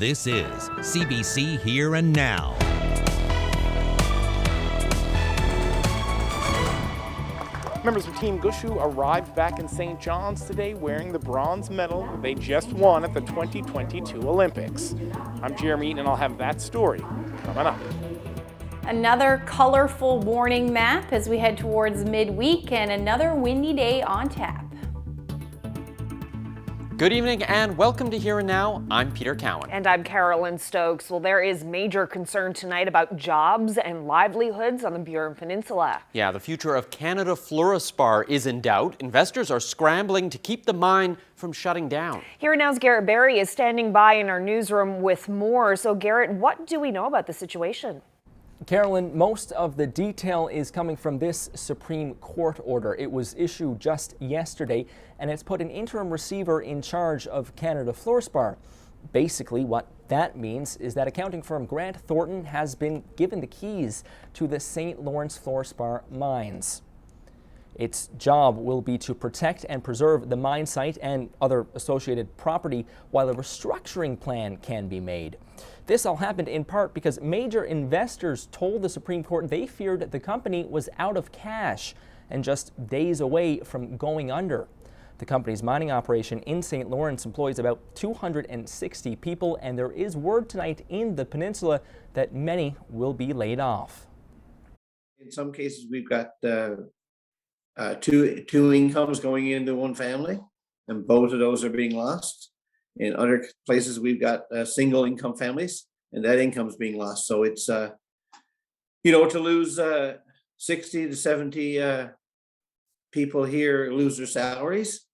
This is CBC Here and Now. Members of Team Gushu arrived back in St. John's today wearing the bronze medal they just won at the 2022 Olympics. I'm Jeremy Eaton, and I'll have that story coming up. Another colorful warning map as we head towards midweek and another windy day on tap. Good evening and welcome to Here and Now. I'm Peter Cowan. And I'm Carolyn Stokes. Well, there is major concern tonight about jobs and livelihoods on the Burin Peninsula. Yeah, the future of Canada Fluorspar is in doubt. Investors are scrambling to keep the mine from shutting down. Here and Now's Garrett Barry is standing by in our newsroom with more. So Garrett, what do we know about the situation? Carolyn, most of the detail is coming from this Supreme Court order. It was issued just yesterday, and it's put an interim receiver in charge of Canada Fluorspar. Basically, what that means is that accounting firm Grant Thornton has been given the keys to the St. Lawrence Fluorspar mines. Its job will be to protect and preserve the mine site and other associated property while a restructuring plan can be made. This all happened in part because major investors told the Supreme Court they feared the company was out of cash and just days away from going under. The company's mining operation in St. Lawrence employs about 260 people, and there is word tonight in the peninsula that many will be laid off. In some cases, we've got two incomes going into one family, and both of those are being lost. In other places, we've got single income families, and that income is being lost. So it's, to lose 60 to 70 people here lose their salaries.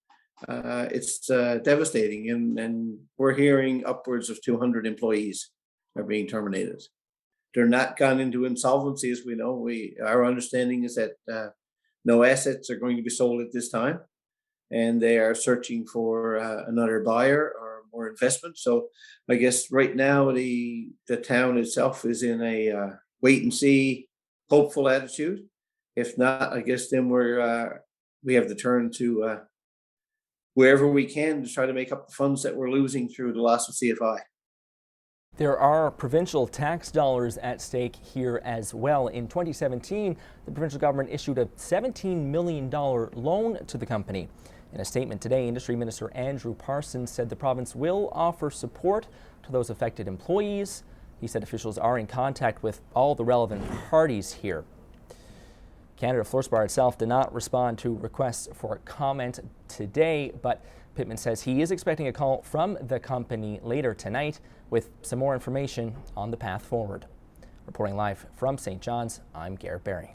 It's devastating, and we're hearing upwards of 200 employees are being terminated. They're not gone into insolvency, as we know. Our understanding is that no assets are going to be sold at this time, and they are searching for another buyer or more investment. So I guess right now the town itself is in a wait and see, hopeful attitude. If not, I guess then we have to turn to wherever we can to try to make up the funds that we're losing through the loss of CFI. There are provincial tax dollars at stake here as well. In 2017, the provincial government issued a $17 million loan to the company. In a statement today, Industry Minister Andrew Parsons said the province will offer support to those affected employees. He said officials are in contact with all the relevant parties here. Canada Fluorspar itself did not respond to requests for comment today, but Pittman says he is expecting a call from the company later tonight with some more information on the path forward. Reporting live from St. John's, I'm Garrett Barry.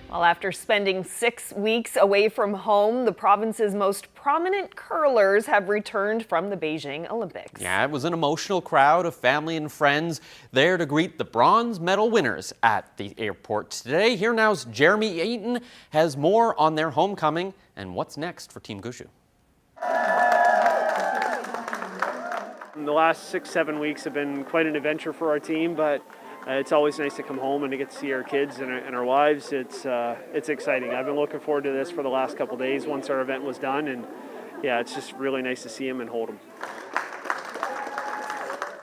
Well, after spending 6 weeks away from home, the province's most prominent curlers have returned from the Beijing Olympics. Yeah, it was an emotional crowd of family and friends there to greet the bronze medal winners at the airport today. Here Now's Jeremy Eaton has more on their homecoming and what's next for Team Gushu. The last 6-7 weeks have been quite an adventure for our team, but it's always nice to come home and to get to see our kids and our wives. It's exciting. I've been looking forward to this for the last couple of days once our event was done, and yeah, it's just really nice to see them and hold them.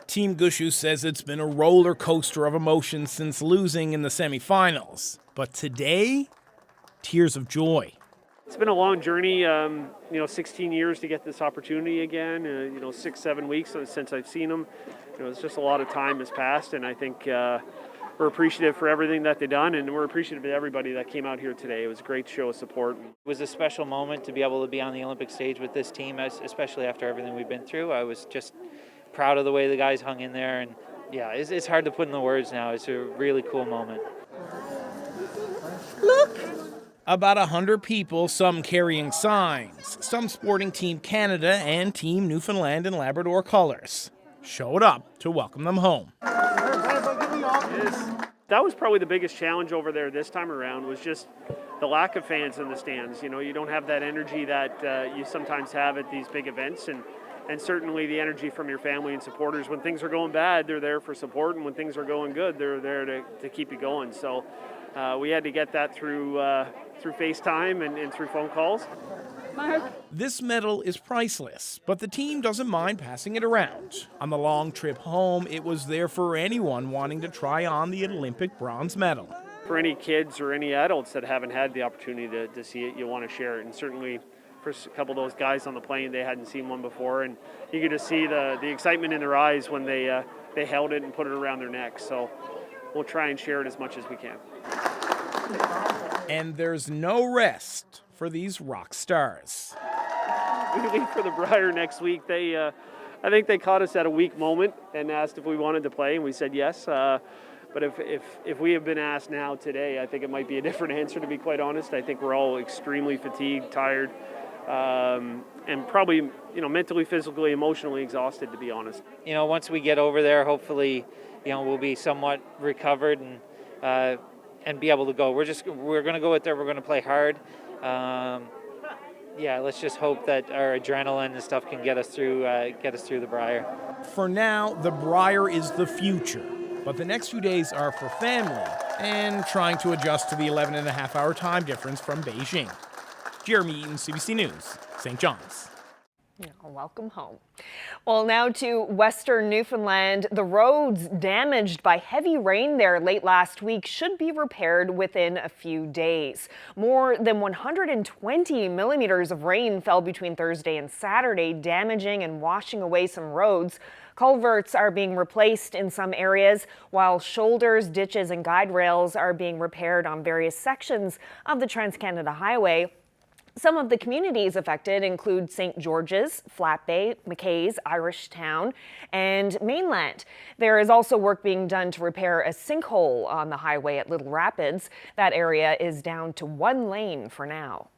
Team Gushu says it's been a roller coaster of emotions since losing in the semifinals. But today, tears of joy. It's been a long journey, 16 years to get this opportunity again, 6-7 weeks since I've seen them. It's just a lot of time has passed, and I think we're appreciative for everything that they've done, and we're appreciative of everybody that came out here today. It was a great show of support. It was a special moment to be able to be on the Olympic stage with this team, especially after everything we've been through. I was just proud of the way the guys hung in there, and yeah, it's hard to put into words now. It's a really cool moment. Look! About 100 people, some carrying signs, some sporting Team Canada and Team Newfoundland and Labrador colors, showed up to welcome them home. That was probably the biggest challenge over there this time around, was just the lack of fans in the stands. You don't have that energy that you sometimes have at these big events, and certainly the energy from your family and supporters. When things are going bad, they're there for support, and when things are going good, they're there to keep you going. So we had to get that through through FaceTime and through phone calls. This medal is priceless, but the team doesn't mind passing it around. On the long trip home, it was there for anyone wanting to try on the Olympic bronze medal. For any kids or any adults that haven't had the opportunity to see it, you want to share it. And certainly for a couple of those guys on the plane, they hadn't seen one before. And you could just see the excitement in their eyes when they held it and put it around their neck. So we'll try and share it as much as we can. And there's no rest for these rock stars. We leave for the Brier next week. I think they caught us at a weak moment and asked if we wanted to play, and we said yes. But if we have been asked now today, I think it might be a different answer, to be quite honest. I think we're all extremely fatigued, tired, and probably mentally, physically, emotionally exhausted, to be honest. Once we get over there, hopefully, we'll be somewhat recovered and be able to go. We're going to go out there. We're going to play hard. Let's just hope that our adrenaline and stuff can get us through the Brier. For now, the Brier is the future, but the next few days are for family and trying to adjust to the 11.5-hour time difference from Beijing. Jeremy Eaton, CBC News, St. John's. Welcome home. Well, now to Western Newfoundland. The roads damaged by heavy rain there late last week should be repaired within a few days. More than 120 millimeters of rain fell between Thursday and Saturday, damaging and washing away some roads. Culverts are being replaced in some areas, while shoulders, ditches, and guide rails are being repaired on various sections of the Trans-Canada Highway. Some of the communities affected include St. George's, Flat Bay, McKay's, Irish Town, and Mainland. There is also work being done to repair a sinkhole on the highway at Little Rapids. That area is down to one lane for now.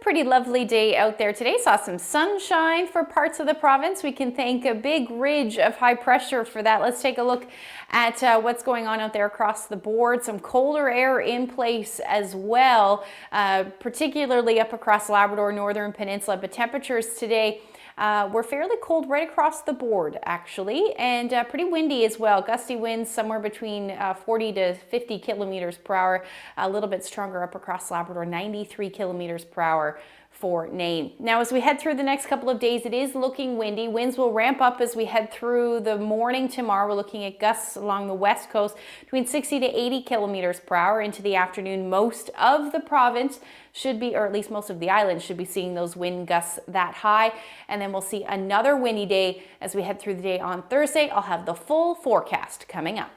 Pretty lovely day out there today. Saw some sunshine for parts of the province. We can thank a big ridge of high pressure for that. Let's take a look at what's going on out there across the board. Some colder air in place as well, particularly up across Labrador, Northern Peninsula. But temperatures today were fairly cold right across the board, actually, and pretty windy as well. Gusty winds somewhere between 40 to 50 kilometers per hour, a little bit stronger up across Labrador, 93 kilometers per hour for Nain. Now, as we head through the next couple of days, it is looking windy. Winds will ramp up as we head through the morning tomorrow. We're looking at gusts along the west coast between 60 to 80 kilometers per hour. Into the afternoon, most of the province should be, or at least most of the island should be seeing those wind gusts that high. And then we'll see another windy day as we head through the day on Thursday. I'll have the full forecast coming up.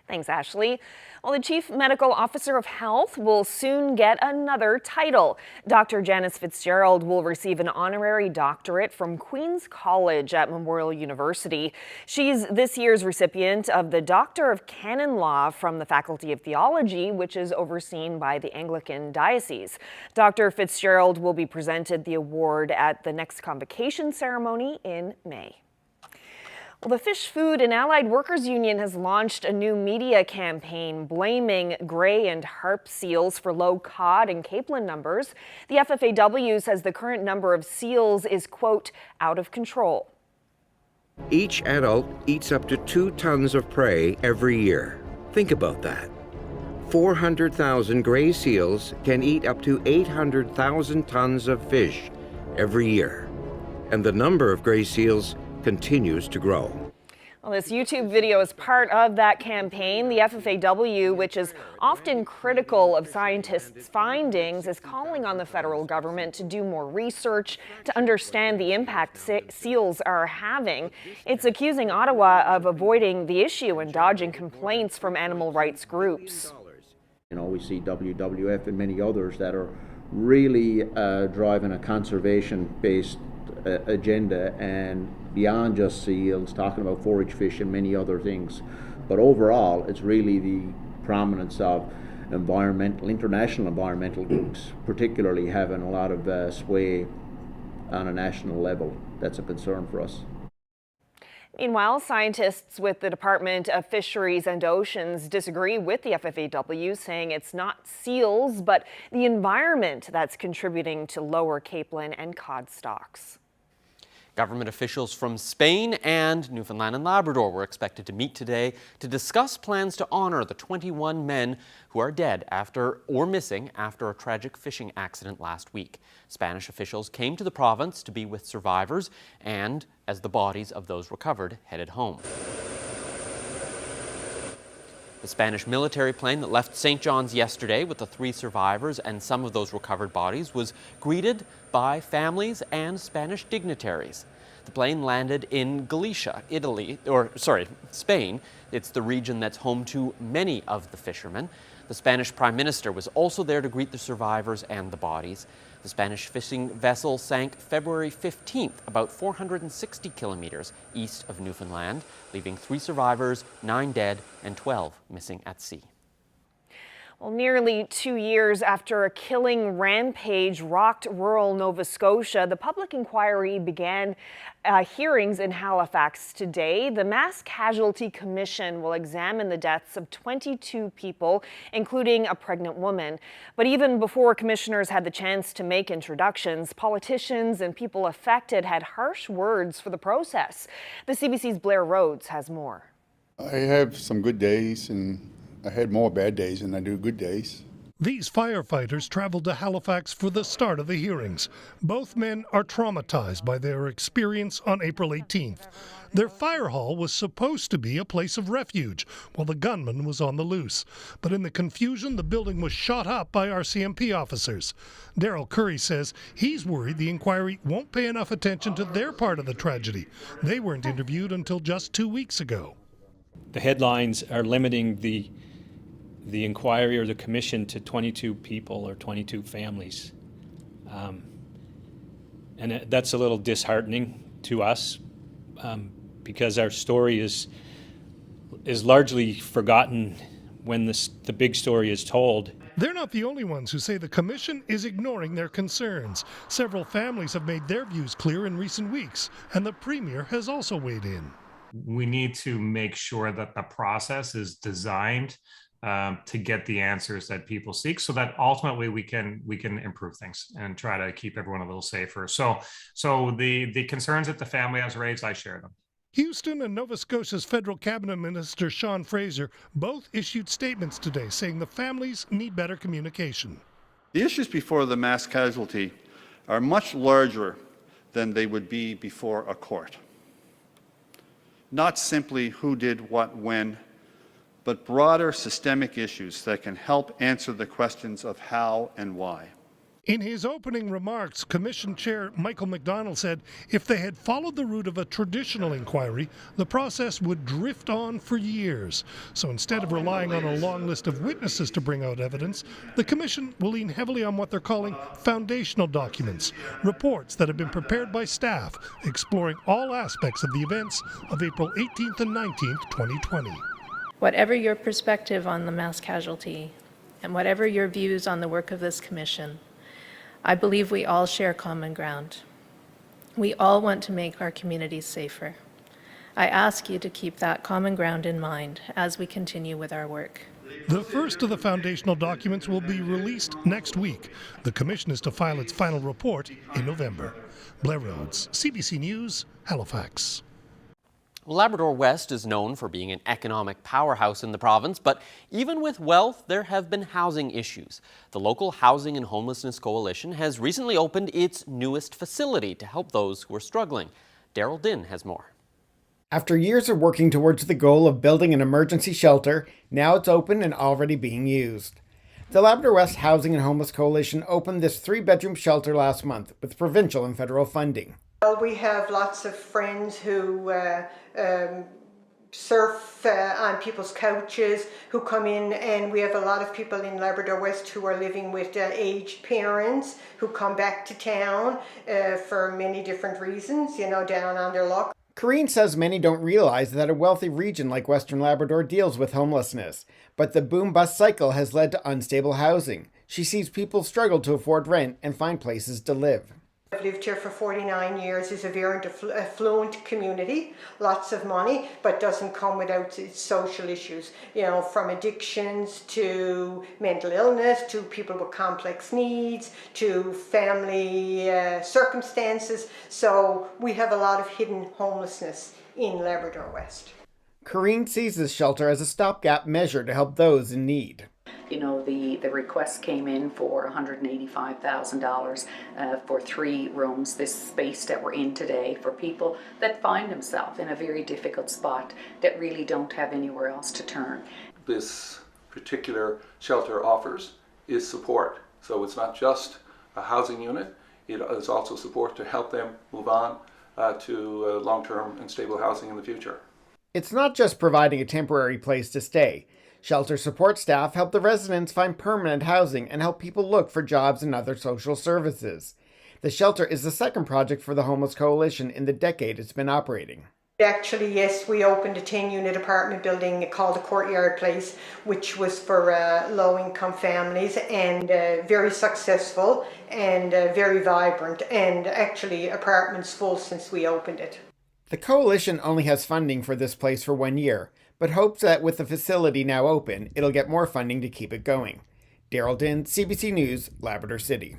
Thanks, Ashley. Well, the Chief Medical Officer of Health will soon get another title. Dr. Janice Fitzgerald will receive an honorary doctorate from Queen's College at Memorial University. She's this year's recipient of the Doctor of Canon Law from the Faculty of Theology, which is overseen by the Anglican Diocese. Dr. Fitzgerald will be presented the award at the next convocation ceremony in May. Well, the Fish, Food and Allied Workers Union has launched a new media campaign blaming grey and harp seals for low cod and capelin numbers. The FFAW says the current number of seals is, quote, out of control. Each adult eats up to 2 tons of prey every year. Think about that. 400,000 grey seals can eat up to 800,000 tons of fish every year. And the number of grey seals continues to grow. Well, this YouTube video is part of that campaign. The FFAW, which is often critical of scientists' findings, is calling on the federal government to do more research to understand the impact seals are having. It's accusing Ottawa of avoiding the issue and dodging complaints from animal rights groups. We see WWF and many others that are really driving a conservation-based agenda and beyond just seals, talking about forage fish and many other things. But overall, it's really the prominence of international environmental groups, particularly having a lot of sway on a national level. That's a concern for us. Meanwhile, scientists with the Department of Fisheries and Oceans disagree with the FFAW, saying it's not seals, but the environment that's contributing to lower capelin and cod stocks. Government officials from Spain and Newfoundland and Labrador were expected to meet today to discuss plans to honor the 21 men who are dead or missing after a tragic fishing accident last week. Spanish officials came to the province to be with survivors and as the bodies of those recovered headed home. The Spanish military plane that left St. John's yesterday with the 3 survivors and some of those recovered bodies was greeted by families and Spanish dignitaries. The plane landed in Galicia, Spain. It's the region that's home to many of the fishermen. The Spanish Prime Minister was also there to greet the survivors and the bodies. The Spanish fishing vessel sank February 15th, about 460 kilometers east of Newfoundland, leaving 3 survivors, 9 dead, and 12 missing at sea. Well, nearly 2 years after a killing rampage rocked rural Nova Scotia, the public inquiry began hearings in Halifax today. The Mass Casualty Commission will examine the deaths of 22 people, including a pregnant woman. But even before commissioners had the chance to make introductions, politicians and people affected had harsh words for the process. The CBC's Blair Rhodes has more. I have some good days, and I had more bad days than I do good days. These firefighters traveled to Halifax for the start of the hearings. Both men are traumatized by their experience on April 18th. Their fire hall was supposed to be a place of refuge while the gunman was on the loose. But in the confusion, the building was shot up by RCMP officers. Daryl Curry says he's worried the inquiry won't pay enough attention to their part of the tragedy. They weren't interviewed until just 2 weeks ago. The headlines are limiting the inquiry or the commission to 22 people or 22 families. And that's a little disheartening to us because our story is largely forgotten when the big story is told. They're not the only ones who say the commission is ignoring their concerns. Several families have made their views clear in recent weeks, and the Premier has also weighed in. We need to make sure that the process is designed to get the answers that people seek, so that ultimately we can improve things and try to keep everyone a little safer. So the concerns that the family has raised, I share them. Houston and Nova Scotia's federal cabinet minister Sean Fraser both issued statements today saying the families need better communication. The issues before the mass casualty are much larger than they would be before a court. Not simply who did what when, but broader systemic issues that can help answer the questions of how and why. In his opening remarks, Commission Chair Michael McDonald said if they had followed the route of a traditional inquiry, the process would drift on for years. So instead of relying on a long list of witnesses to bring out evidence, the Commission will lean heavily on what they're calling foundational documents, reports that have been prepared by staff, exploring all aspects of the events of April 18th and 19th, 2020. Whatever your perspective on the mass casualty, and whatever your views on the work of this Commission, I believe we all share common ground. We all want to make our communities safer. I ask you to keep that common ground in mind as we continue with our work. The first of the foundational documents will be released next week. The Commission is to file its final report in November. Blair Rhodes, CBC News, Halifax. Labrador West is known for being an economic powerhouse in the province, but even with wealth, there have been housing issues. The local Housing and Homelessness Coalition has recently opened its newest facility to help those who are struggling. Daryl Din has more. After years of working towards the goal of building an emergency shelter, now it's open and already being used. The Labrador West Housing and Homeless Coalition opened this 3-bedroom shelter last month with provincial and federal funding. Well, we have lots of friends who surf on people's couches, who come in, and we have a lot of people in Labrador West who are living with aged parents who come back to town for many different reasons, down on their luck. Corrine says many don't realize that a wealthy region like Western Labrador deals with homelessness, but the boom-bust cycle has led to unstable housing. She sees people struggle to afford rent and find places to live. I've lived here for 49 years. It's a very affluent community, lots of money, but doesn't come without its social issues, you know, from addictions to mental illness, to people with complex needs, to family circumstances. So we have a lot of hidden homelessness in Labrador West. Corrine sees this shelter as a stopgap measure to help those in need. You know, the request came in for $185,000 for 3 rooms, this space that we're in today, for people that find themselves in a very difficult spot that really don't have anywhere else to turn. This particular shelter offers is support. So it's not just a housing unit, it is also support to help them move on to long-term and stable housing in the future. It's not just providing a temporary place to stay. Shelter support staff help the residents find permanent housing and help people look for jobs and other social services. The shelter is the second project for the Homeless Coalition in the decade it's been operating. Actually, yes, we opened a 10-unit apartment building called the Courtyard Place, which was for low-income families, and very successful and very vibrant, and actually apartments full since we opened it. The coalition only has funding for this place for 1 year, but hopes that with the facility now open, it'll get more funding to keep it going. Daryl Dinn, CBC News, Labrador City.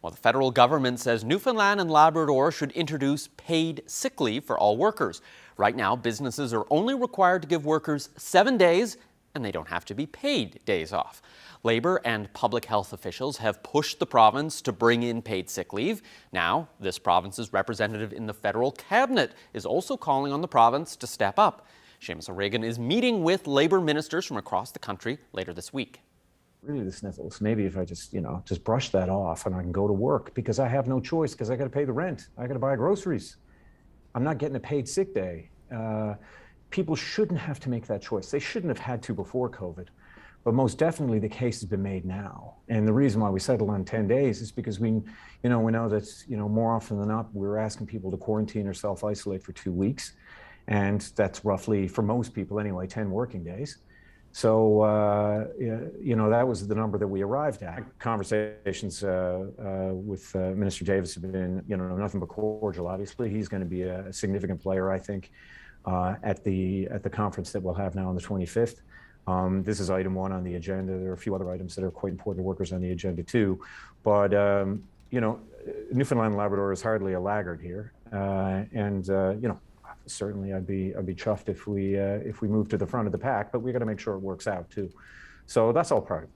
Well, the federal government says Newfoundland and Labrador should introduce paid sick leave for all workers. Right now, businesses are only required to give workers 7 days, and they don't have to be paid days off. Labour and public health officials have pushed the province to bring in paid sick leave. Now, this province's representative in the federal cabinet is also calling on the province to step up. Seamus O'Regan is meeting with Labour ministers from across the country later this week. Really the sniffles. Maybe if I just brush that off and I can go to work, because I have no choice, because I got to pay the rent. I got to buy groceries. I'm not getting a paid sick day. People shouldn't have to make that choice. They shouldn't have had to before COVID. But most definitely the case has been made now. And the reason why we settled on 10 days is because we know that, more often than not, we're asking people to quarantine or self-isolate for 2 weeks. And that's roughly, for most people anyway, 10 working days. So, that was the number that we arrived at. Conversations with Minister Davis have been, nothing but cordial. Obviously, he's going to be a significant player, I think, at the conference that we'll have now on the 25th. This is item 1 on the agenda. There are a few other items that are quite important to workers on the agenda too. But, Newfoundland and Labrador is hardly a laggard here. Certainly I'd be chuffed if we move to the front of the pack, but we got to make sure it works out too. So that's all part of it.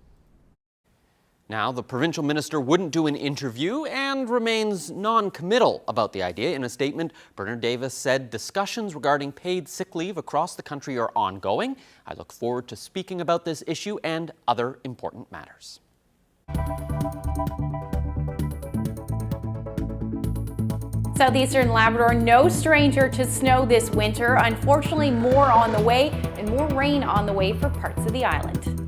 Now, the provincial minister wouldn't do an interview and remains non-committal about the idea. In a statement, Bernard Davis said discussions regarding paid sick leave across the country are ongoing. I look forward to speaking about this issue and other important matters. Southeastern Labrador, no stranger to snow this winter. Unfortunately, more on the way and more rain on the way for parts of the island.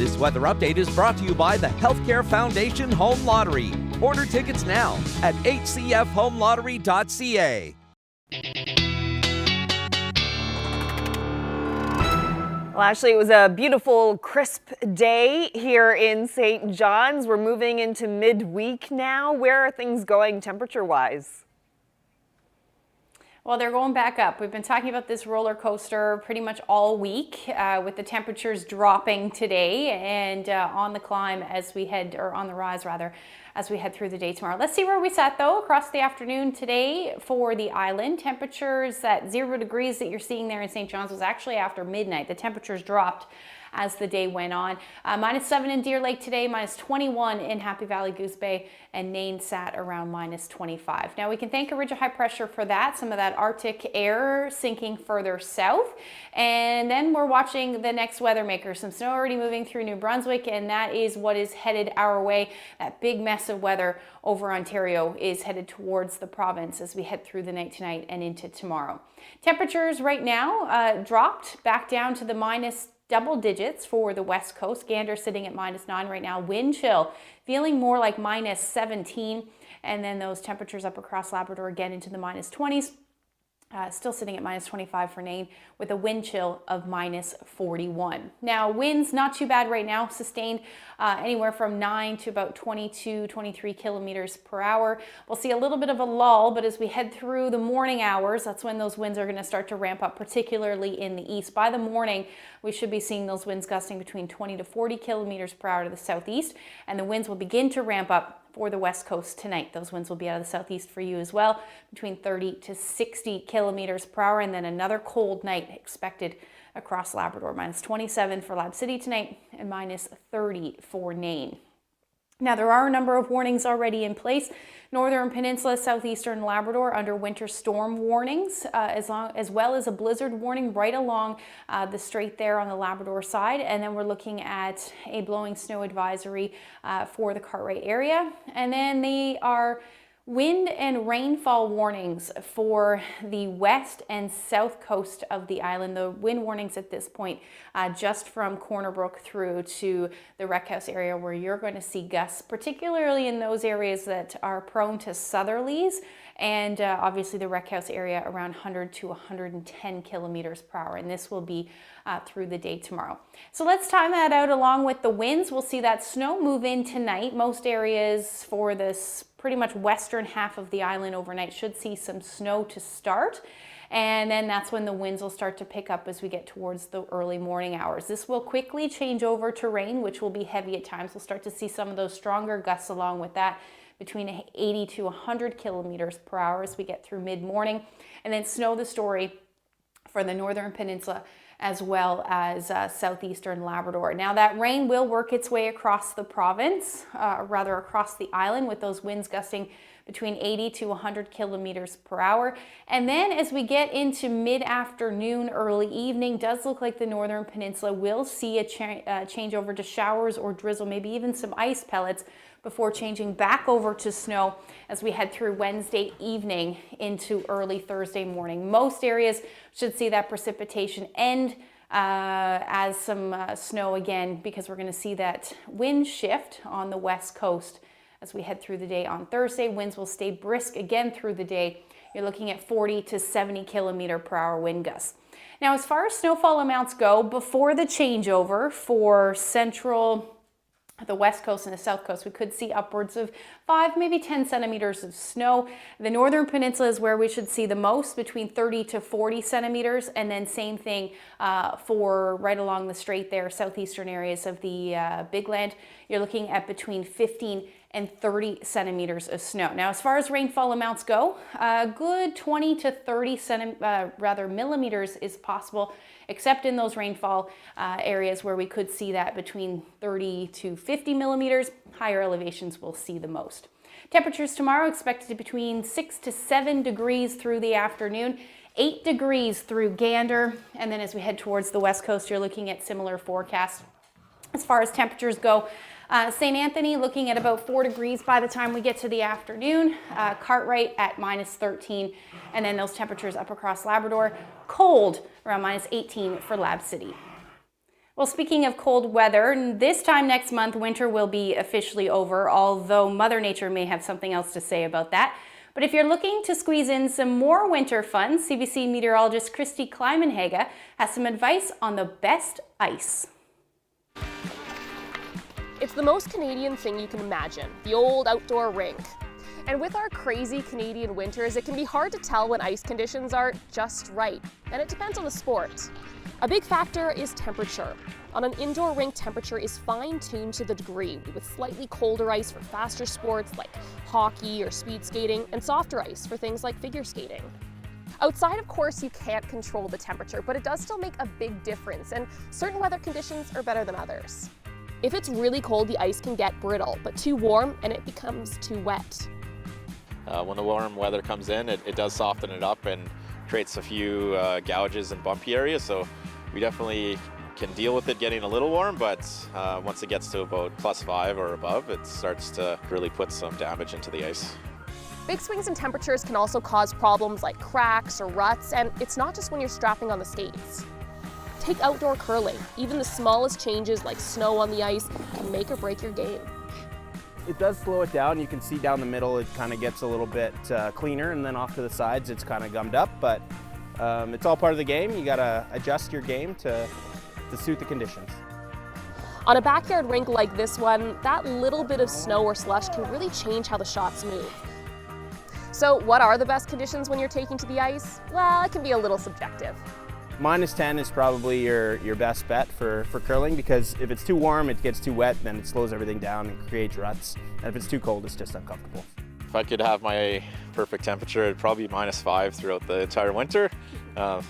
This weather update is brought to you by the Healthcare Foundation Home Lottery. Order tickets now at hcfhomelottery.ca. Well, actually, it was a beautiful, crisp day here in St. John's. We're moving into midweek now. Where are things going temperature-wise? Well, they're going back up. We've been talking about this roller coaster pretty much all week with the temperatures dropping today and on the climb as we head, or on the rise rather, as we head through the day tomorrow. Let's see where we sat though across the afternoon today for the island. Temperatures at 0 degrees that you're seeing there in St. John's was actually after midnight. The temperatures dropped as the day went on. -7 in Deer Lake today, -21 in Happy Valley, Goose Bay, and Nain sat around -25. Now we can thank a ridge of high pressure for that, some of that Arctic air sinking further south. And then we're watching the next weather maker. Some snow already moving through New Brunswick, and that is what is headed our way. That big mess of weather over Ontario is headed towards the province as we head through the night tonight and into tomorrow. Temperatures right now dropped back down to the minus double digits for the west coast. Gander sitting at -9 right now. Wind chill feeling more like -17, and then those temperatures up across Labrador again into the -20s. Still sitting at -25 for Nain with a wind chill of -41. Now winds not too bad right now, sustained anywhere from 9 to about 22, 23 kilometers per hour. We'll see a little bit of a lull, but as we head through the morning hours, that's when those winds are going to start to ramp up, particularly in the east. By the morning, we should be seeing those winds gusting between 20 to 40 kilometers per hour to the southeast, and the winds will begin to ramp up for the west coast tonight. Those winds will be out of the southeast for you as well, between 30 to 60 kilometers per hour, and then another cold night expected across Labrador. -27 for Lab City tonight and -30 for Nain. Now there are a number of warnings already in place. Northern Peninsula, southeastern Labrador under winter storm warnings, as well as a blizzard warning right along the strait there on the Labrador side. And then we're looking at a blowing snow advisory for the Cartwright area. And then they are wind and rainfall warnings for the west and south coast of the island. The wind warnings at this point just from Corner Brook through to the Rec House area, where you're going to see gusts, particularly in those areas that are prone to southerlies, and obviously the Rec House area around 100 to 110 kilometers per hour, and this will be through the day tomorrow. So let's time that out along with the winds. We'll see that snow move in tonight. Most areas for this pretty much western half of the island overnight should see some snow to start, and then that's when the winds will start to pick up as we get towards the early morning hours. This will quickly change over to rain, which will be heavy at times. We'll start to see some of those stronger gusts along with that, between 80 to 100 kilometers per hour as we get through mid-morning, and then snow the story for the Northern Peninsula as well as southeastern Labrador. Now that rain will work its way across the province, rather across the island, with those winds gusting between 80 to 100 kilometers per hour. And then as we get into mid-afternoon, early evening, does look like the Northern Peninsula will see a change over to showers or drizzle, maybe even some ice pellets, before changing back over to snow as we head through Wednesday evening into early Thursday morning. Most areas should see that precipitation end as some snow again, because we're going to see that wind shift on the west coast as we head through the day on Thursday. Winds will stay brisk again through the day. You're looking at 40 to 70 kilometer per hour wind gusts. Now, as far as snowfall amounts go, before the changeover for central, the west coast and the south coast, we could see upwards of 5, maybe 10 centimeters of snow. The Northern Peninsula is where we should see the most, between 30 to 40 centimeters, and then same thing for right along the strait there, southeastern areas of the Big Land. You're looking at between 15 and 30 centimeters of snow. Now, as far as rainfall amounts go, a good 20 to 30 millimeters is possible, except in those rainfall areas where we could see that between 30 to 50 millimeters. Higher elevations will see the most. Temperatures tomorrow expected to be between 6 to 7 degrees through the afternoon, 8 degrees through Gander, and then as we head towards the west coast, you're looking at similar forecasts. As far as temperatures go, St. Anthony looking at about 4 degrees by the time we get to the afternoon. Cartwright at -13, and then those temperatures up across Labrador. Cold around -18 for Lab City. Well, speaking of cold weather, this time next month, winter will be officially over, although Mother Nature may have something else to say about that. But if you're looking to squeeze in some more winter fun, CBC meteorologist Christy Kleimenhaga has some advice on the best ice. It's the most Canadian thing you can imagine, the old outdoor rink. And with our crazy Canadian winters, it can be hard to tell when ice conditions are just right, and it depends on the sport. A big factor is temperature. On an indoor rink, temperature is fine-tuned to the degree, with slightly colder ice for faster sports like hockey or speed skating, and softer ice for things like figure skating. Outside, of course, you can't control the temperature, but it does still make a big difference, and certain weather conditions are better than others. If it's really cold, the ice can get brittle, but too warm and it becomes too wet. When the warm weather comes in, it does soften it up and creates a few gouges and bumpy areas, so we definitely can deal with it getting a little warm, but once it gets to about +5 or above, it starts to really put some damage into the ice. Big swings in temperatures can also cause problems like cracks or ruts, and it's not just when you're strapping on the skates. Take outdoor curling. Even the smallest changes like snow on the ice can make or break your game. It does slow it down. You can see down the middle it kind of gets a little bit cleaner, and then off to the sides it's kind of gummed up, but it's all part of the game. You got to adjust your game to suit the conditions. On a backyard rink like this one, that little bit of snow or slush can really change how the shots move. So what are the best conditions when you're taking to the ice? Well, it can be a little subjective. -10 is probably your best bet for curling, because if it's too warm, it gets too wet, then it slows everything down and creates ruts. And if it's too cold, it's just uncomfortable. If I could have my perfect temperature, it'd probably be -5 throughout the entire winter.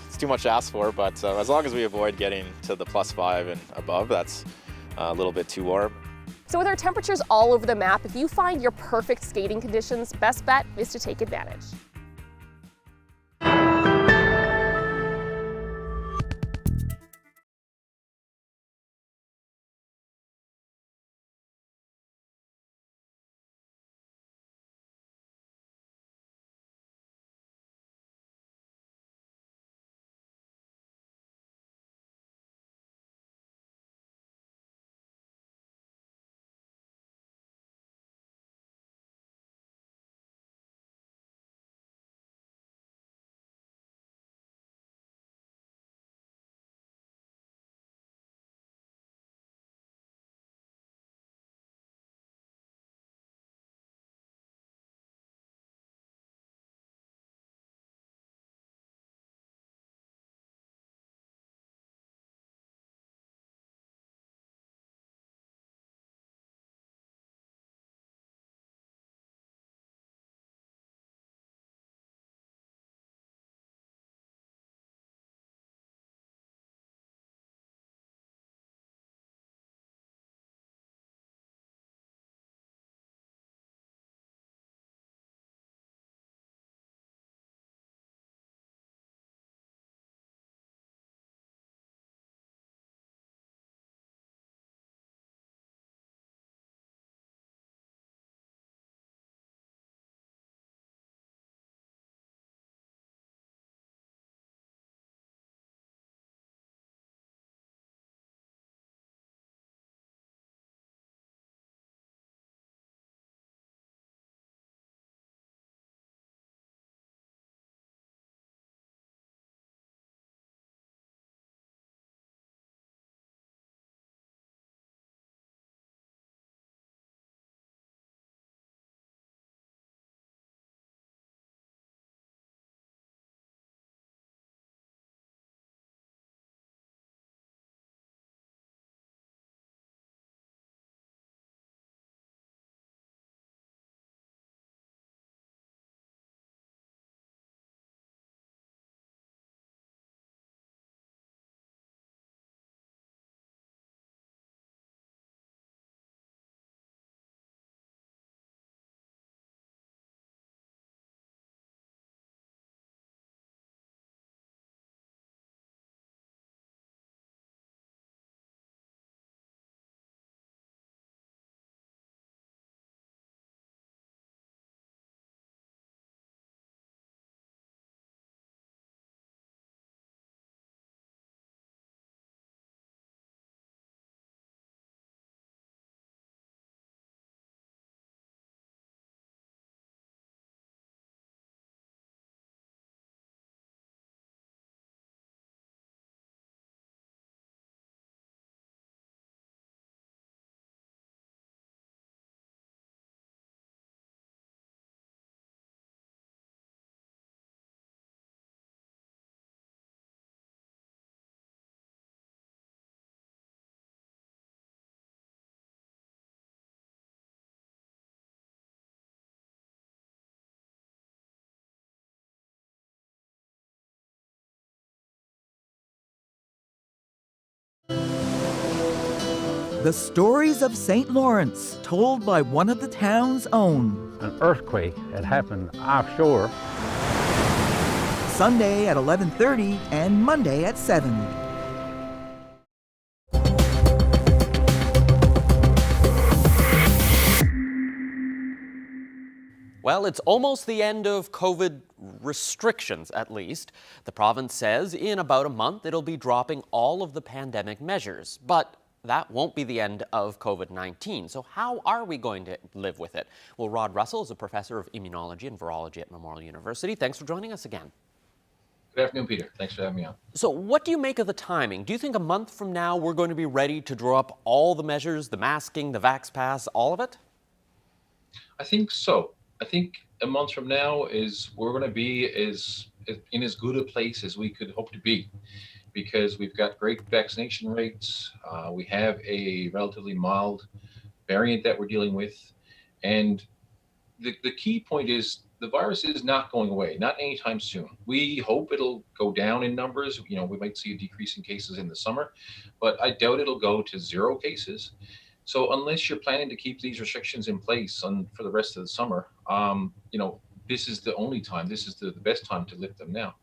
It's too much to ask for, but as long as we avoid getting to the +5 and above, that's a little bit too warm. So with our temperatures all over the map, if you find your perfect skating conditions, best bet is to take advantage. The stories of St. Lawrence, told by one of the town's own. An earthquake had happened offshore. Sunday at 11:30 and Monday at 7. Well, it's almost the end of COVID restrictions, at least. The province says in about a month it'll be dropping all of the pandemic measures. But that won't be the end of COVID-19. So how are we going to live with it? Well, Rod Russell is a professor of immunology and virology at Memorial University. Thanks for joining us again. Good afternoon, Peter. Thanks for having me on. So what do you make of the timing? Do you think a month from now we're going to be ready to drop all the measures, the masking, the Vax Pass, all of it? I think so. I think a month from now we're going to be in as good a place as we could hope to be, because we've got great vaccination rates. We have a relatively mild variant that we're dealing with. And the key point is the virus is not going away, not anytime soon. We hope it'll go down in numbers. You know, we might see a decrease in cases in the summer, but I doubt it'll go to 0 cases. So unless you're planning to keep these restrictions in place for the rest of the summer, you know, this is the only time, this is the best time to lift them now.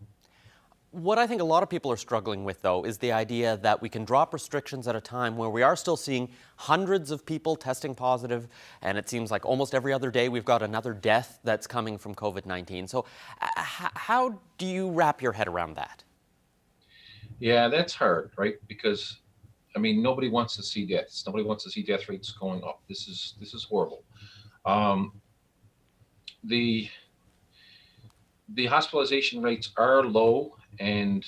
What I think a lot of people are struggling with, though, is the idea that we can drop restrictions at a time where we are still seeing hundreds of people testing positive, and it seems like almost every other day we've got another death that's coming from COVID-19. So how do you wrap your head around that? Yeah, that's hard, right? Because, I mean, nobody wants to see deaths. Nobody wants to see death rates going up. This is horrible. The hospitalization rates are low, and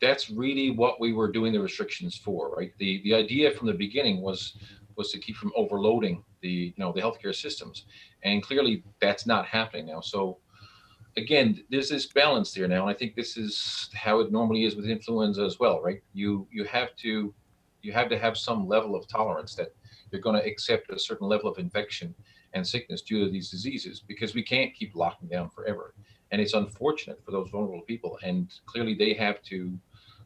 that's really what we were doing the restrictions for, right? The idea from the beginning was to keep from overloading the healthcare systems, and clearly that's not happening now. So again, there's this balance there now, and I think this is how it normally is with influenza as well, right? You have to have some level of tolerance that you're going to accept a certain level of infection and sickness due to these diseases, because we can't keep locking down forever. And it's unfortunate for those vulnerable people, and clearly they have to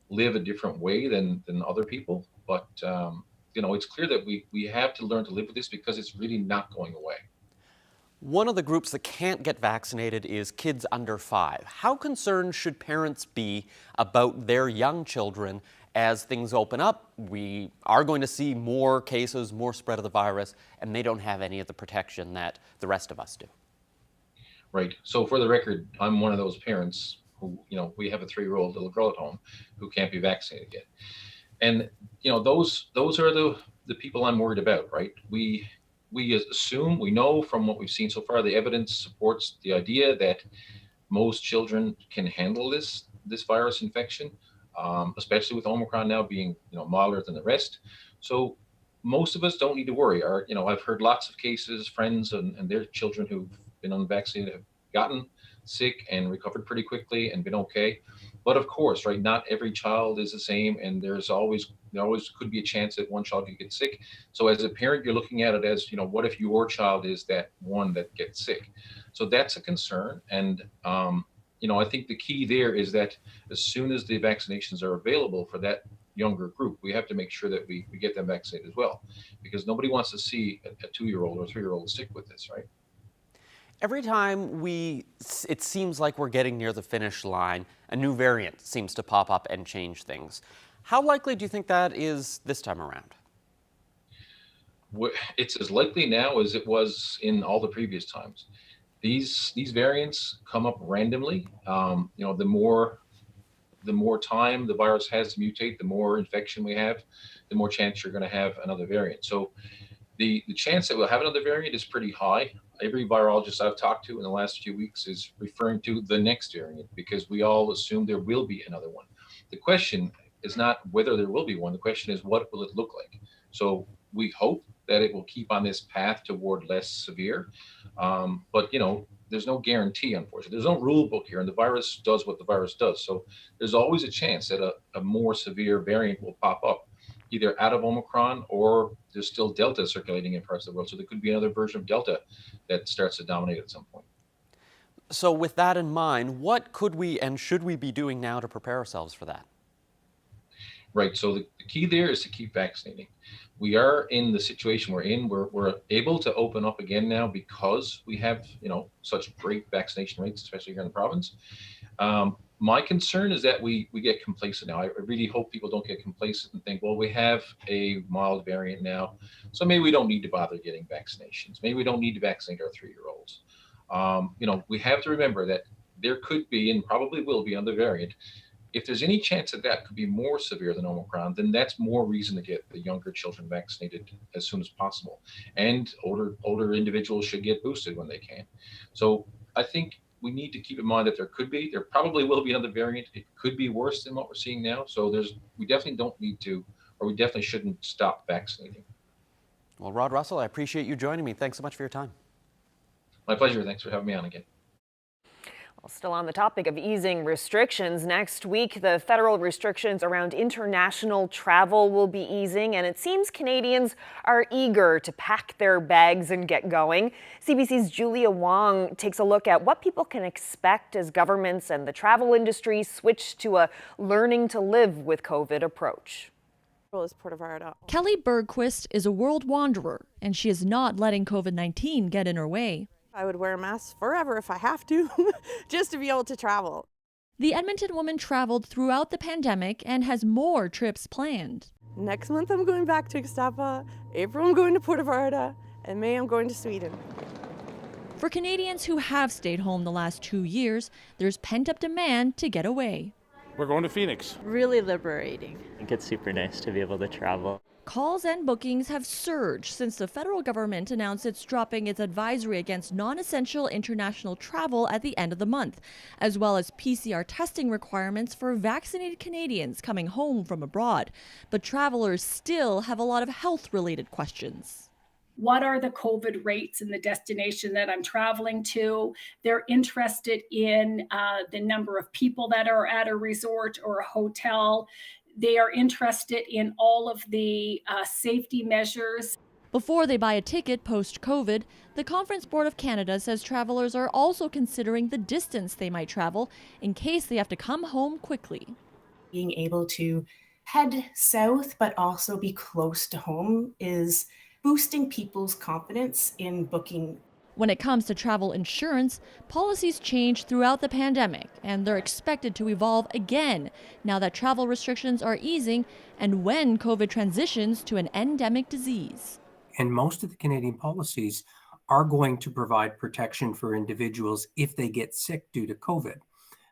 live a different way than other people. But you know, it's clear that we have to learn to live with this, because it's really not going away. One of the groups that can't get vaccinated is kids under 5. How concerned should parents be about their young children as things open up? We are going to see more cases, more spread of the virus, and they don't have any of the protection that the rest of us do. Right. So for the record, I'm one of those parents who, you know, we have a 3-year-old little girl at home who can't be vaccinated yet. And, you know, those are the people I'm worried about, right? We assume, we know from what we've seen so far, the evidence supports the idea that most children can handle this virus infection, especially with Omicron now being, you know, milder than the rest. So most of us don't need to worry. You know, I've heard lots of cases, friends and their children who've been unvaccinated have gotten sick and recovered pretty quickly and been okay. But of course, right, not every child is the same, and there always could be a chance that one child could get sick. So as a parent, you're looking at it as, you know, what if your child is that one that gets sick? So that's a concern. And you know, I think the key there is that as soon as the vaccinations are available for that younger group, we have to make sure that we get them vaccinated as well, because nobody wants to see a 2-year-old or 3-year-old sick with this, right? Every time it seems like we're getting near the finish line, a new variant seems to pop up and change things. How likely do you think that is this time around? It's as likely now as it was in all the previous times. These variants come up randomly. You know, the more time the virus has to mutate, the more infection we have, the more chance you're going to have another variant. So the chance that we'll have another variant is pretty high. Every virologist I've talked to in the last few weeks is referring to the next variant, because we all assume there will be another one. The question is not whether there will be one. The question is, what will it look like? So we hope that it will keep on this path toward less severe. But, you know, there's no guarantee, unfortunately. There's no rule book here, and the virus does what the virus does. So there's always a chance that a more severe variant will pop up, either out of Omicron, or there's still Delta circulating in parts of the world. So there could be another version of Delta that starts to dominate at some point. So with that in mind, what could we and should we be doing now to prepare ourselves for that? Right. So the key there is to keep vaccinating. We are in the situation we're in. We're able to open up again now because we have, such great vaccination rates, especially here in the province. My concern is that we get complacent now. I really hope people don't get complacent and think, well, we have a mild variant now, so maybe we don't need to bother getting vaccinations. Maybe we don't need to vaccinate our 3-year-olds. We have to remember that there could be and probably will be another variant. If there's any chance that could be more severe than Omicron, then that's more reason to get the younger children vaccinated as soon as possible. And older individuals should get boosted when they can. So I think we need to keep in mind that there probably will be another variant. It could be worse than what we're seeing now. So we definitely don't need to, or we definitely shouldn't stop vaccinating. Well, Rod Russell, I appreciate you joining me. Thanks so much for your time. My pleasure. Thanks for having me on again. Well, still on the topic of easing restrictions, next week the federal restrictions around international travel will be easing, and it seems Canadians are eager to pack their bags and get going. CBC's Julia Wong takes a look at what people can expect as governments and the travel industry switch to a learning to live with COVID approach. Kelly Bergquist is a world wanderer, and she is not letting COVID-19 get in her way. I would wear a mask forever if I have to, just to be able to travel. The Edmonton woman traveled throughout the pandemic and has more trips planned. Next month I'm going back to Ixtapa, April I'm going to Puerto Vallarta, and May I'm going to Sweden. For Canadians who have stayed home the last 2 years, there's pent-up demand to get away. We're going to Phoenix. Really liberating. I think it's super nice to be able to travel. Calls and bookings have surged since the federal government announced it's dropping its advisory against non-essential international travel at the end of the month, as well as PCR testing requirements for vaccinated Canadians coming home from abroad. But travelers still have a lot of health-related questions. What are the COVID rates in the destination that I'm traveling to? They're interested in the number of people that are at a resort or a hotel. They are interested in all of the safety measures. Before they buy a ticket post-COVID, the Conference Board of Canada says travelers are also considering the distance they might travel in case they have to come home quickly. Being able to head south but also be close to home is boosting people's confidence in booking. When it comes to travel insurance, policies changed throughout the pandemic, and they're expected to evolve again now that travel restrictions are easing and when COVID transitions to an endemic disease. And most of the Canadian policies are going to provide protection for individuals if they get sick due to COVID.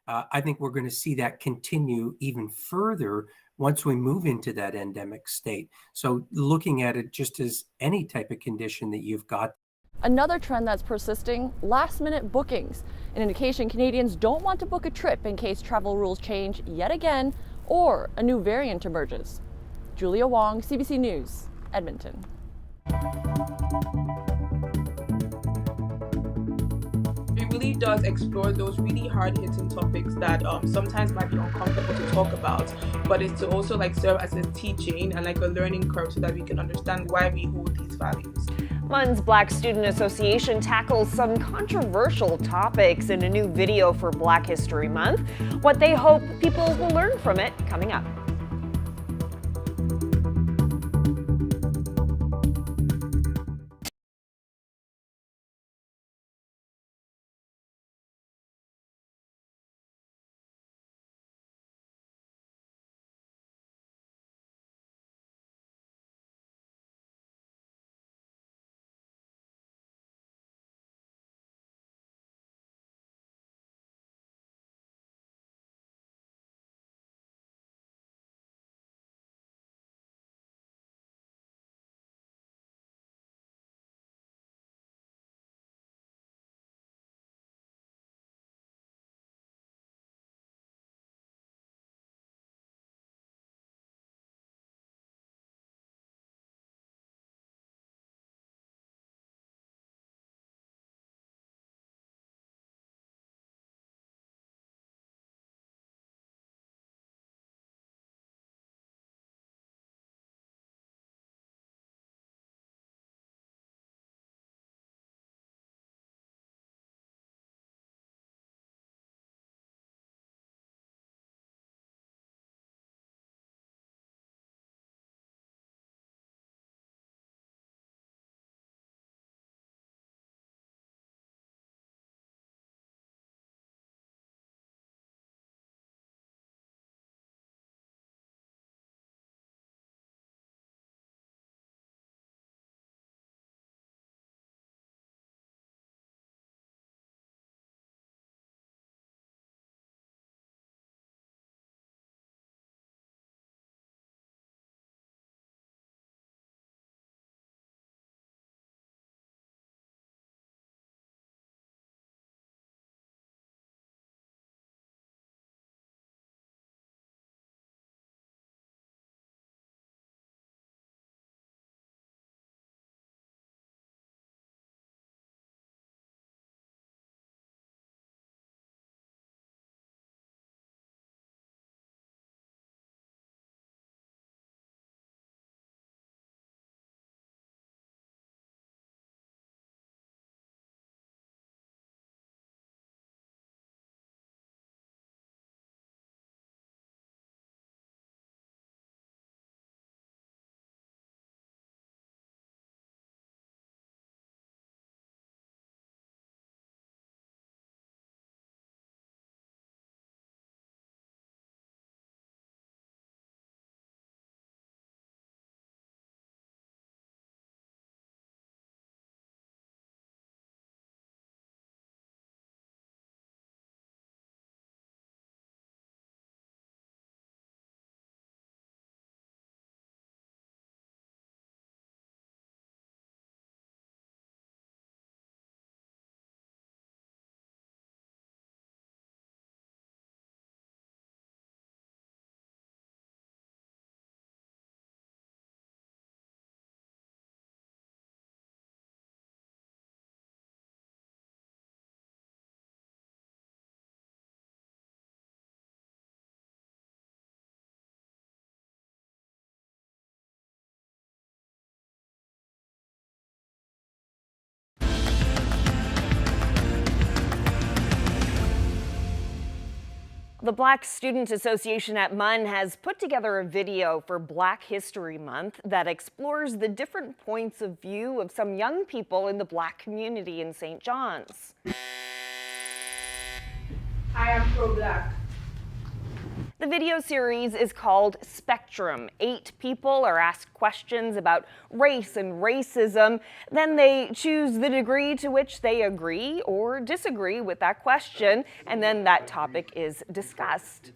I think we're going to see that continue even further once we move into that endemic state. So looking at it just as any type of condition that you've got. Another trend that's persisting, last-minute bookings, an indication Canadians don't want to book a trip in case travel rules change yet again or a new variant emerges. Julia Wong, CBC News, Edmonton. It really does explore those really hard-hitting topics that sometimes might be uncomfortable to talk about, but it's to also serve as a teaching and a learning curve so that we can understand why we hold these values. Lund's Black Student Association tackles some controversial topics in a new video for Black History Month. What they hope people will learn from it coming up. The Black Student Association at MUN has put together a video for Black History Month that explores the different points of view of some young people in the Black community in St. John's. I am pro-Black. The video series is called Spectrum. 8 people are asked questions about race and racism. Then they choose the degree to which they agree or disagree with that question, and then that topic is discussed.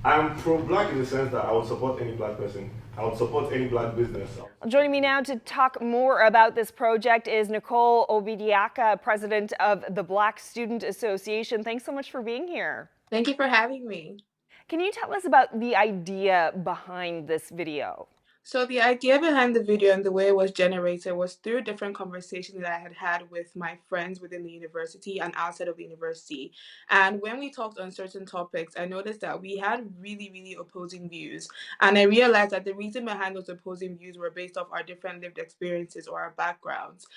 I'm pro-Black in the sense that I would support any Black person. I would support any Black business. Joining me now to talk more about this project is Nicole Obidiaka, president of the Black Student Association. Thanks so much for being here. Thank you for having me. Can you tell us about the idea behind this video? So the idea behind the video and the way it was generated was through different conversations that I had had with my friends within the university and outside of the university. And when we talked on certain topics, I noticed that we had really opposing views. And I realized that the reason behind those opposing views were based off our different lived experiences or our backgrounds.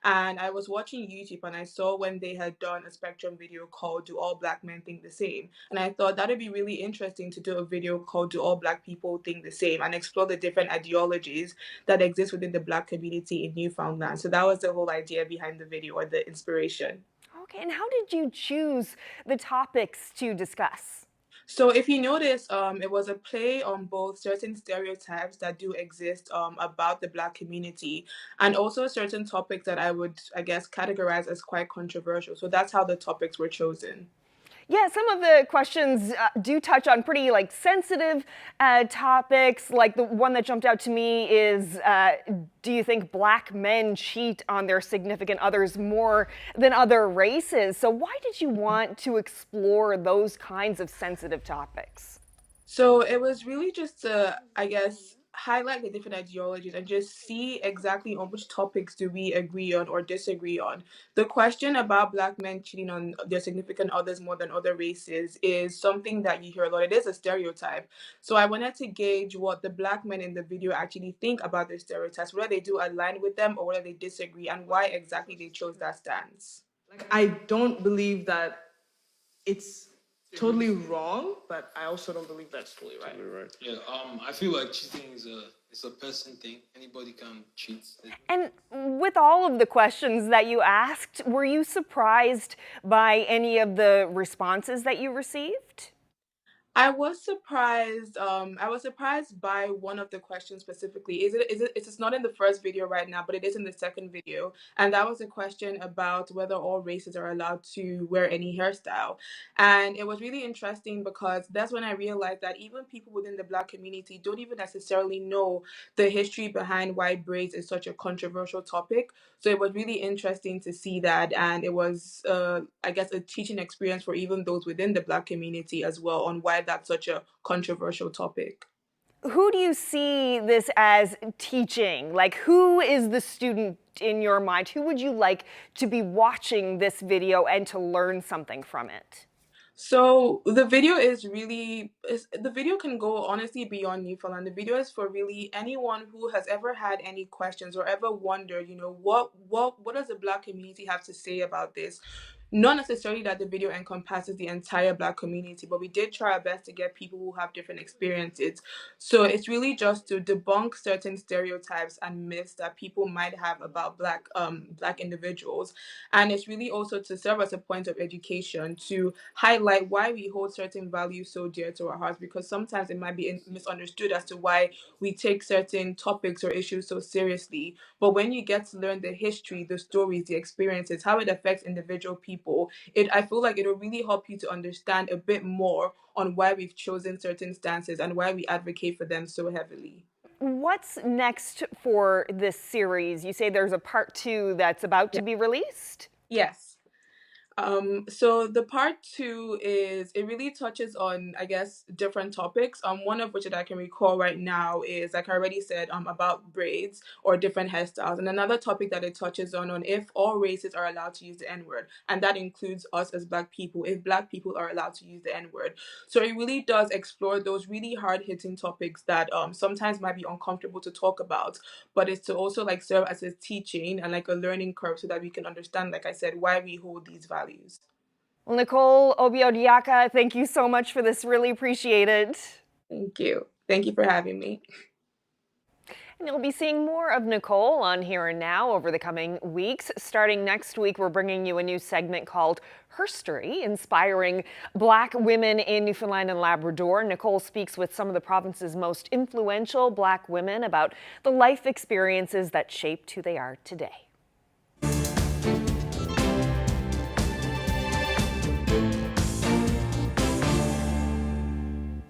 And I was watching YouTube and I saw when they had done a Spectrum video called Do All Black Men Think the Same? And I thought that would be really interesting to do a video called Do All Black People Think the Same? And explore the different ideologies that exist within the Black community in Newfoundland. So that was the whole idea behind the video, or the inspiration. Okay, and how did you choose the topics to discuss? So if you notice, it was a play on both certain stereotypes that do exist about the Black community, and also certain topics that I would, I guess, categorize as quite controversial. So that's how the topics were chosen. Yeah, some of the questions do touch on pretty sensitive topics. Like the one that jumped out to me is, do you think Black men cheat on their significant others more than other races? So why did you want to explore those kinds of sensitive topics? So it was really just to, I guess, highlight the different ideologies and just see exactly on which topics do we agree on or disagree on. The question about Black men cheating on their significant others more than other races is something that you hear a lot. It is a stereotype. So I wanted to gauge what the Black men in the video actually think about the stereotypes, whether they do align with them or whether they disagree, and why exactly they chose that stance. I don't believe that it's totally wrong, but I also don't believe that's totally right. Yeah, I feel like cheating is a person thing. Anybody can cheat. And with all of the questions that you asked, were you surprised by any of the responses that you received? I was surprised. I was surprised by one of the questions specifically. It's not in the first video right now, but it is in the second video. And that was a question about whether all races are allowed to wear any hairstyle. And it was really interesting because that's when I realized that even people within the Black community don't even necessarily know the history behind why braids is such a controversial topic. So it was really interesting to see that. And it was, I guess, a teaching experience for even those within the Black community as well on why that's such a controversial topic. Who do you see this as teaching? Like, who is the student in your mind? Who would you like to be watching this video and to learn something from it? So the video the video can go honestly beyond Newfoundland. The video is for really anyone who has ever had any questions or ever wondered, what does the Black community have to say about this? Not necessarily that the video encompasses the entire Black community, but we did try our best to get people who have different experiences. So it's really just to debunk certain stereotypes and myths that people might have about Black individuals. And it's really also to serve as a point of education to highlight why we hold certain values so dear to our hearts, because sometimes it might be misunderstood as to why we take certain topics or issues so seriously. But when you get to learn the history, the stories, the experiences, how it affects individual people, I feel like it'll really help you to understand a bit more on why we've chosen certain stances and why we advocate for them so heavily. What's next for this series? You say there's a part 2 that's about to be released? Yes. So the part 2 it really touches on, I guess, different topics. One of which that I can recall right now is, like I already said, about braids or different hairstyles. And another topic that it touches on if all races are allowed to use the N-word. And that includes us as Black people, if Black people are allowed to use the N-word. So it really does explore those really hard-hitting topics that sometimes might be uncomfortable to talk about, but it's to also serve as a teaching and a learning curve so that we can understand, like I said, why we hold these values. Well, Nicole Obiodiaka, thank you so much for this. Really appreciate it. Thank you. Thank you for having me. And you'll be seeing more of Nicole on Here and Now over the coming weeks. Starting next week, we're bringing you a new segment called Herstory, inspiring Black women in Newfoundland and Labrador. Nicole speaks with some of the province's most influential Black women about the life experiences that shaped who they are today.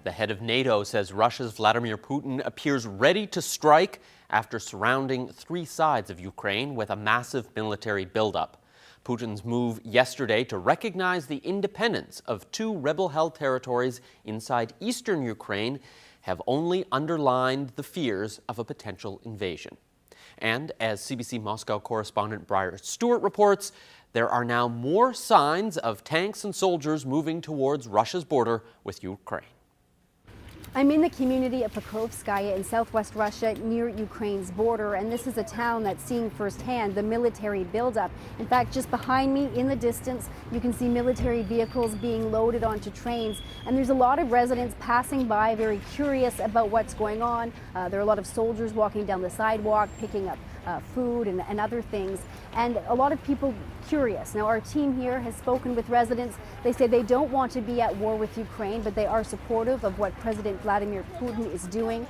The head of NATO says Russia's Vladimir Putin appears ready to strike after surrounding 3 sides of Ukraine with a massive military buildup. Putin's move yesterday to recognize the independence of 2 rebel-held territories inside eastern Ukraine have only underlined the fears of a potential invasion. And as CBC Moscow correspondent Briar Stewart reports, there are now more signs of tanks and soldiers moving towards Russia's border with Ukraine. I'm in the community of Pokrovskaya in southwest Russia near Ukraine's border, and this is a town that's seeing firsthand the military buildup. In fact, just behind me in the distance, you can see military vehicles being loaded onto trains, and there's a lot of residents passing by very curious about what's going on. There are a lot of soldiers walking down the sidewalk, picking up food and other things, and a lot of people curious. Now, our team here has spoken with residents. They say they don't want to be at war with Ukraine, but they are supportive of what President Vladimir Putin is doing.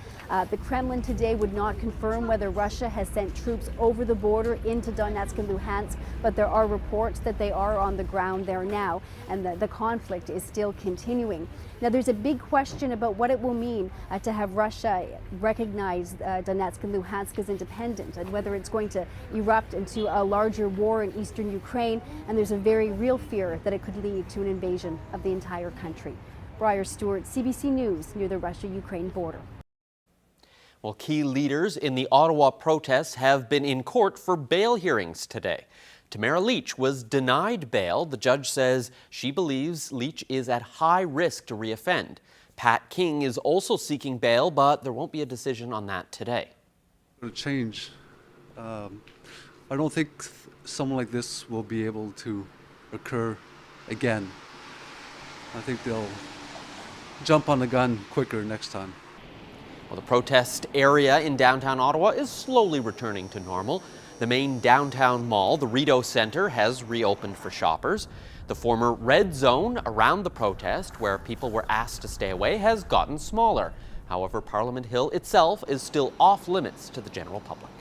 The Kremlin today would not confirm whether Russia has sent troops over the border into Donetsk and Luhansk, but there are reports that they are on the ground there now, and the conflict is still continuing. Now, there's a big question about what it will mean to have Russia recognize Donetsk and Luhansk as independent, and whether it's going to erupt into a larger war in eastern Ukraine, and there's a very real fear that it could lead to an invasion of the entire country. Briar Stewart, CBC News, near the Russia-Ukraine border. Well, key leaders in the Ottawa protests have been in court for bail hearings today. Tamara Leach was denied bail. The judge says she believes Leach is at high risk to reoffend. Pat King is also seeking bail, but there won't be a decision on that today. To change. I don't think someone like this will be able to occur again. I think they'll jump on the gun quicker next time. Well, the protest area in downtown Ottawa is slowly returning to normal. The main downtown mall, the Rideau Centre, has reopened for shoppers. The former red zone around the protest, where people were asked to stay away, has gotten smaller. However, Parliament Hill itself is still off limits to the general public.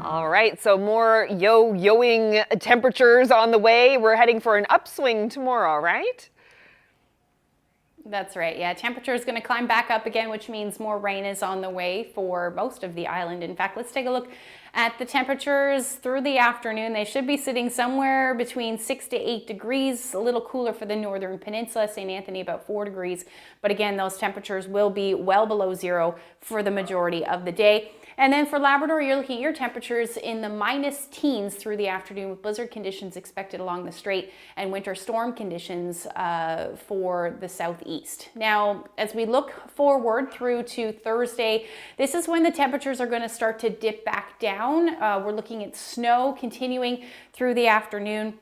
All right, so more yo-yoing temperatures on the way. We're heading for an upswing tomorrow, right? That's right. Yeah, temperature is going to climb back up again, which means more rain is on the way for most of the island. In fact, let's take a look at the temperatures through the afternoon. They should be sitting somewhere between 6 to 8 degrees, a little cooler for the northern peninsula, St. Anthony about 4 degrees. But again, those temperatures will be well below zero for the majority of the day. And then for Labrador, you're looking at your temperatures in the minus teens through the afternoon, with blizzard conditions expected along the strait and winter storm conditions for the southeast. Now, as we look forward through to Thursday, this is when the temperatures are going to start to dip back down. We're looking at snow continuing through the afternoon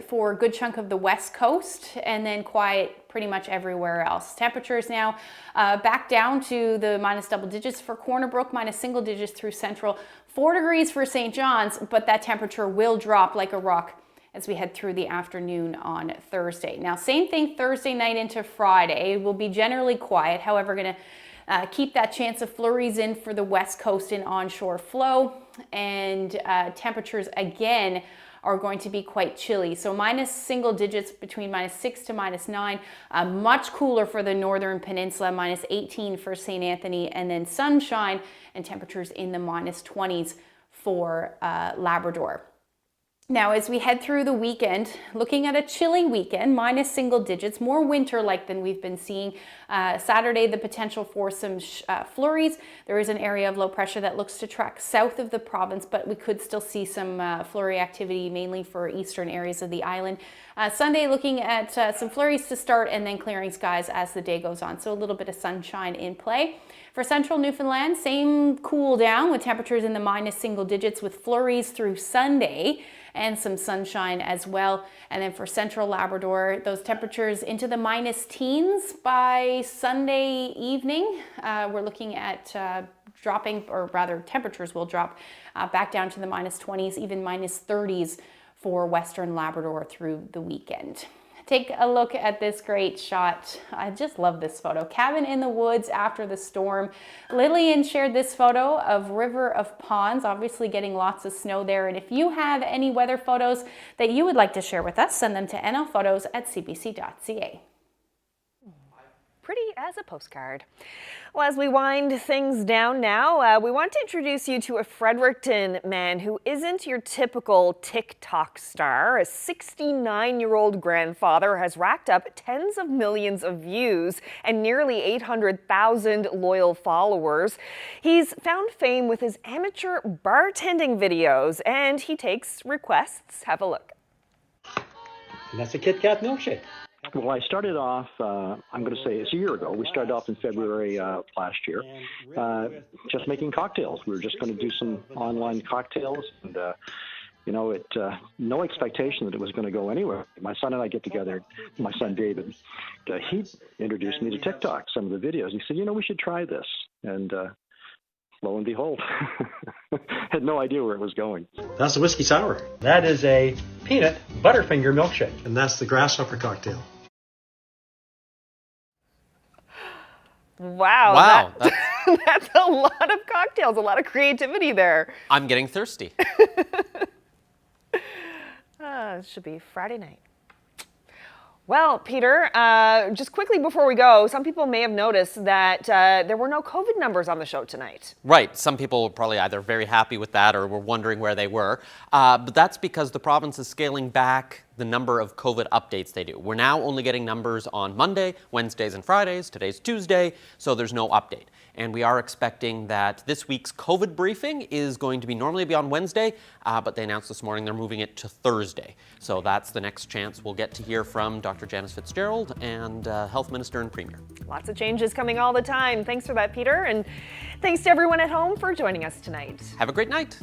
for a good chunk of the west coast, and then quiet pretty much everywhere else. Temperatures now back down to the minus double digits for Corner Brook, minus single digits through central, 4 degrees for St. John's, but that temperature will drop like a rock as we head through the afternoon on Thursday. Now, same thing Thursday night into Friday. It will be generally quiet. However, going to keep that chance of flurries in for the west coast and onshore flow, and temperatures again are going to be quite chilly. So minus single digits between minus 6 to minus 9, much cooler for the northern peninsula, minus 18 for St. Anthony, and then sunshine and temperatures in the minus 20s for Labrador. Now, as we head through the weekend, looking at a chilly weekend, minus single digits, more winter-like than we've been seeing. Saturday, the potential for some flurries. There is an area of low pressure that looks to track south of the province, but we could still see some flurry activity, mainly for eastern areas of the island. Sunday, looking at some flurries to start, and then clearing skies as the day goes on. So a little bit of sunshine in play. For central Newfoundland, same cool down with temperatures in the minus single digits, with flurries through Sunday and some sunshine as well. And then for central Labrador, those temperatures into the minus teens by Sunday evening. We're looking at dropping, or rather temperatures will drop back down to the minus 20s, even minus 30s for western Labrador through the weekend. Take a look at this great shot. I just love this photo. Cabin in the woods after the storm. Lillian shared this photo of River of Ponds, obviously getting lots of snow there. And if you have any weather photos that you would like to share with us, send them to nlphotos@cbc.ca. Pretty as a postcard. Well, as we wind things down now, we want to introduce you to a Fredericton man who isn't your typical TikTok star. A 69-year-old grandfather has racked up tens of millions of views and nearly 800,000 loyal followers. He's found fame with his amateur bartending videos, and he takes requests. Have a look. And that's a Kit Kat milkshake. Well, I started off, I'm going to say it's a year ago. We started off in February last year, just making cocktails. We were just going to do some online cocktails, and, you know, no expectation that it was going to go anywhere. My son and I get together, my son David, he introduced me to TikTok, some of the videos. He said, you know, we should try this. And lo and behold, had no idea where it was going. That's a whiskey sour. That is a peanut butterfinger milkshake. And that's the grasshopper cocktail. Wow. That's a lot of cocktails, a lot of creativity there. I'm getting thirsty. It should be Friday night. Well, Peter, just quickly before we go, some people may have noticed that there were no COVID numbers on the show tonight. Right. Some people were probably either very happy with that or were wondering where they were. But that's because the province is scaling back the number of COVID updates they do. We're now only getting numbers on Monday, Wednesdays, and Fridays. Today's Tuesday, so there's no update. And we are expecting that this week's COVID briefing is going to normally be on Wednesday, but they announced this morning they're moving it to Thursday. So that's the next chance we'll get to hear from Dr. Janice Fitzgerald and Health Minister and Premier. Lots of changes coming all the time. Thanks for that, Peter. And thanks to everyone at home for joining us tonight. Have a great night.